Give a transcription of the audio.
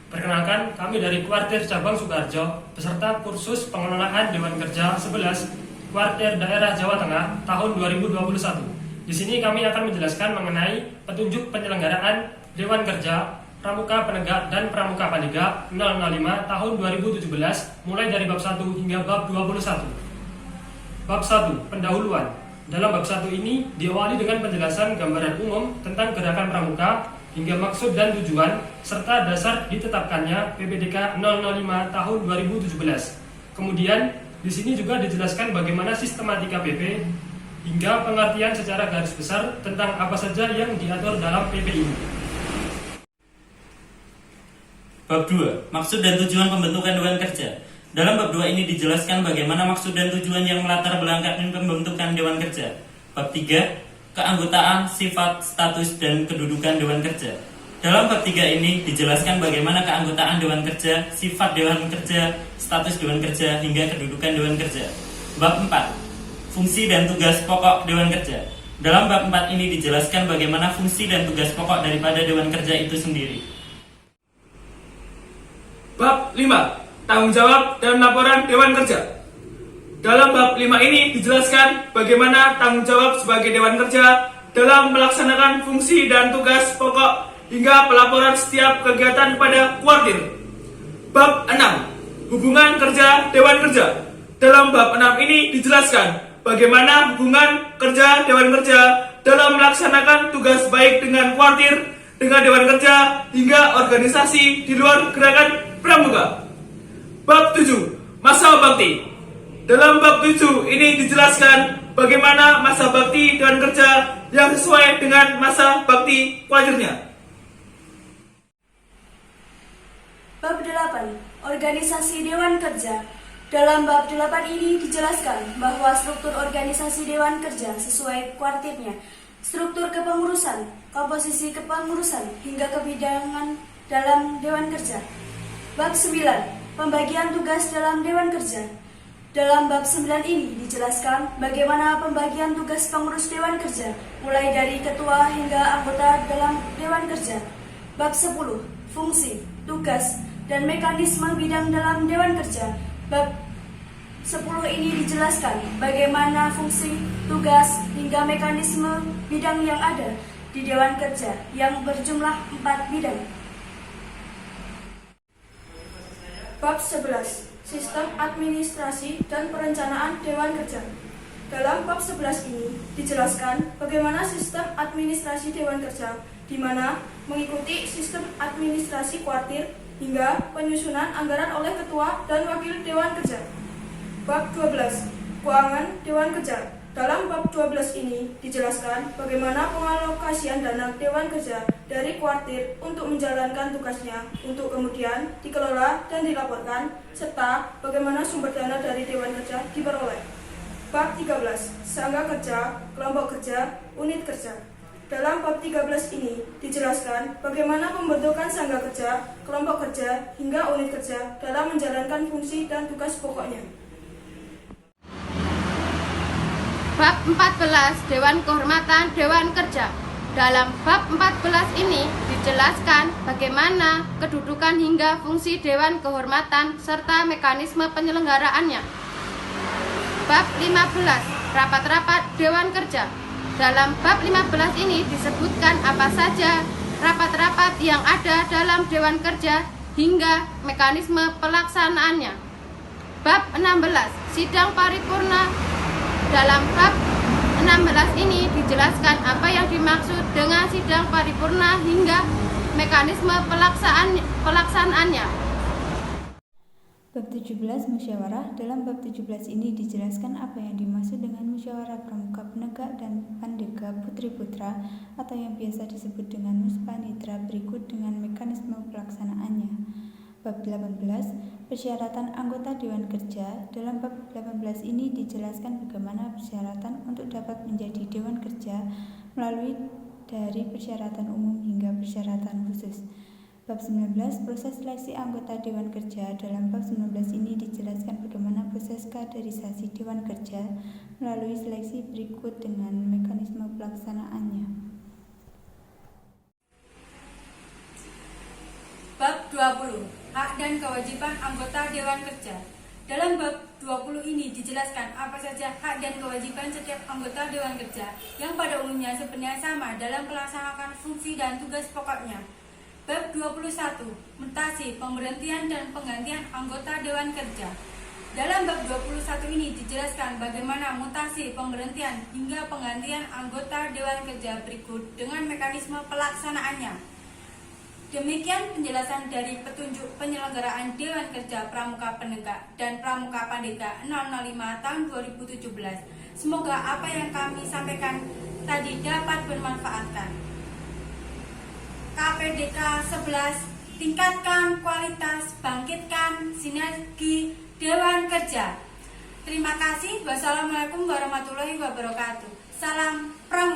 Perkenalkan, kami dari Kuartir Cabang Sukoharjo beserta kursus pengelolaan Dewan Kerja 11 Kuartir Daerah Jawa Tengah tahun 2021. Di sini kami akan menjelaskan mengenai petunjuk penyelenggaraan Dewan Kerja Pramuka Penegak dan Pramuka Pandega 005 tahun 2017 mulai dari bab 1 hingga bab 21. Bab 1. Pendahuluan. Dalam bab 1 ini diawali dengan penjelasan gambaran umum tentang gerakan pramuka hingga maksud dan tujuan serta dasar ditetapkannya PPDK 005 tahun 2017. Kemudian di sini juga dijelaskan bagaimana sistematika PP hingga pengertian secara garis besar tentang apa saja yang diatur dalam PP ini. Bab 2. Maksud dan tujuan pembentukan Dewan Kerja. Dalam bab 2 ini dijelaskan bagaimana maksud dan tujuan yang melatar belakang pembentukan Dewan Kerja. Bab 3. Keanggotaan, sifat, status, dan kedudukan Dewan Kerja. Dalam bab 3 ini dijelaskan bagaimana keanggotaan Dewan Kerja, sifat Dewan Kerja, status Dewan Kerja, hingga kedudukan Dewan Kerja. Bab 4. Fungsi dan tugas pokok Dewan Kerja. Dalam bab 4 ini dijelaskan bagaimana fungsi dan tugas pokok daripada Dewan Kerja itu sendiri. Bab 5. Tanggung jawab dan laporan Dewan Kerja. Dalam bab 5 ini dijelaskan bagaimana tanggung jawab sebagai Dewan Kerja dalam melaksanakan fungsi dan tugas pokok hingga pelaporan setiap kegiatan pada kuartir. Bab 6. Hubungan kerja Dewan Kerja. Dalam bab 6 ini dijelaskan bagaimana hubungan kerja Dewan Kerja dalam melaksanakan tugas baik dengan kuartir, dengan Dewan Kerja, hingga organisasi di luar gerakan pramuka. Bab 7. Masa bakti. Dalam bab 7 ini dijelaskan bagaimana masa bakti Dewan Kerja yang sesuai dengan masa bakti kuartirnya. Bab 8. Organisasi Dewan Kerja. Dalam bab 8 ini dijelaskan bahwa struktur organisasi Dewan Kerja sesuai kuartirnya, struktur kepengurusan, komposisi kepengurusan, hingga kebidangan dalam Dewan Kerja. Bab 9. Pembagian tugas dalam Dewan Kerja. Dalam bab 9 ini dijelaskan bagaimana pembagian tugas pengurus Dewan Kerja, mulai dari ketua hingga anggota dalam Dewan Kerja. Bab 10. Fungsi, tugas, dan mekanisme bidang dalam Dewan Kerja. Bab 10 ini dijelaskan bagaimana fungsi, tugas, hingga mekanisme bidang yang ada di Dewan Kerja yang berjumlah 4 bidang. Bab 11. Sistem administrasi dan perencanaan Dewan Kerja. Dalam bab 11 ini dijelaskan bagaimana sistem administrasi Dewan Kerja, di mana mengikuti sistem administrasi kuartir hingga penyusunan anggaran oleh ketua dan wakil Dewan Kerja. Bab 12. Keuangan Dewan Kerja. Dalam bab 12 ini dijelaskan bagaimana pengalokasian dana Dewan Kerja dari kuartir untuk menjalankan tugasnya, untuk kemudian dikelola dan dilaporkan, serta bagaimana sumber dana dari Dewan Kerja diperoleh. Bab 13. Sangga Kerja, Kelompok Kerja, Unit Kerja. Dalam bab 13 ini dijelaskan bagaimana pembentukan sangga kerja, kelompok kerja, hingga unit kerja dalam menjalankan fungsi dan tugas pokoknya. Bab 14. Dewan Kehormatan Dewan Kerja. Dalam bab 14 ini dijelaskan bagaimana kedudukan hingga fungsi Dewan Kehormatan serta mekanisme penyelenggaraannya. Bab 15. Rapat-rapat Dewan Kerja. Dalam bab 15 ini disebutkan apa saja rapat-rapat yang ada dalam Dewan Kerja hingga mekanisme pelaksanaannya. Bab 16. Sidang paripurna. Dalam bab 16 ini dijelaskan apa yang dimaksud dengan sidang paripurna hingga mekanisme pelaksanaannya. Bab 17. Musyawarah. Dalam bab 17 ini dijelaskan apa yang dimaksud dengan musyawarah pramuka penegak dan pandega putri putra atau yang biasa disebut dengan muspanitra berikut dengan mekanisme pelaksanaannya. Bab 18. Persyaratan anggota Dewan Kerja. Dalam bab 18 ini dijelaskan bagaimana persyaratan untuk dapat menjadi Dewan Kerja melalui dari persyaratan umum hingga persyaratan khusus. Bab 19. Proses seleksi anggota Dewan Kerja. Dalam bab 19 ini dijelaskan bagaimana proses kaderisasi Dewan Kerja melalui seleksi berikut dengan mekanisme pelaksanaannya. Bab 20. Hak dan kewajiban anggota Dewan Kerja. Dalam bab 20 ini dijelaskan apa saja hak dan kewajiban setiap anggota Dewan Kerja yang pada umumnya sebenarnya sama dalam melaksanakan fungsi dan tugas pokoknya. Bab 21, mutasi, pemberhentian dan penggantian anggota Dewan Kerja. Dalam bab 21 ini dijelaskan bagaimana mutasi, pemberhentian hingga penggantian anggota Dewan Kerja berikut dengan mekanisme pelaksanaannya. Demikian penjelasan dari petunjuk penyelenggaraan Dewan Kerja Pramuka Penegak dan Pramuka Pandega 005 tahun 2017. Semoga apa yang kami sampaikan tadi dapat bermanfaatkan. KPDK 11, tingkatkan kualitas, bangkitkan sinergi Dewan Kerja. Terima kasih. Wassalamualaikum warahmatullahi wabarakatuh. Salam Pramuka.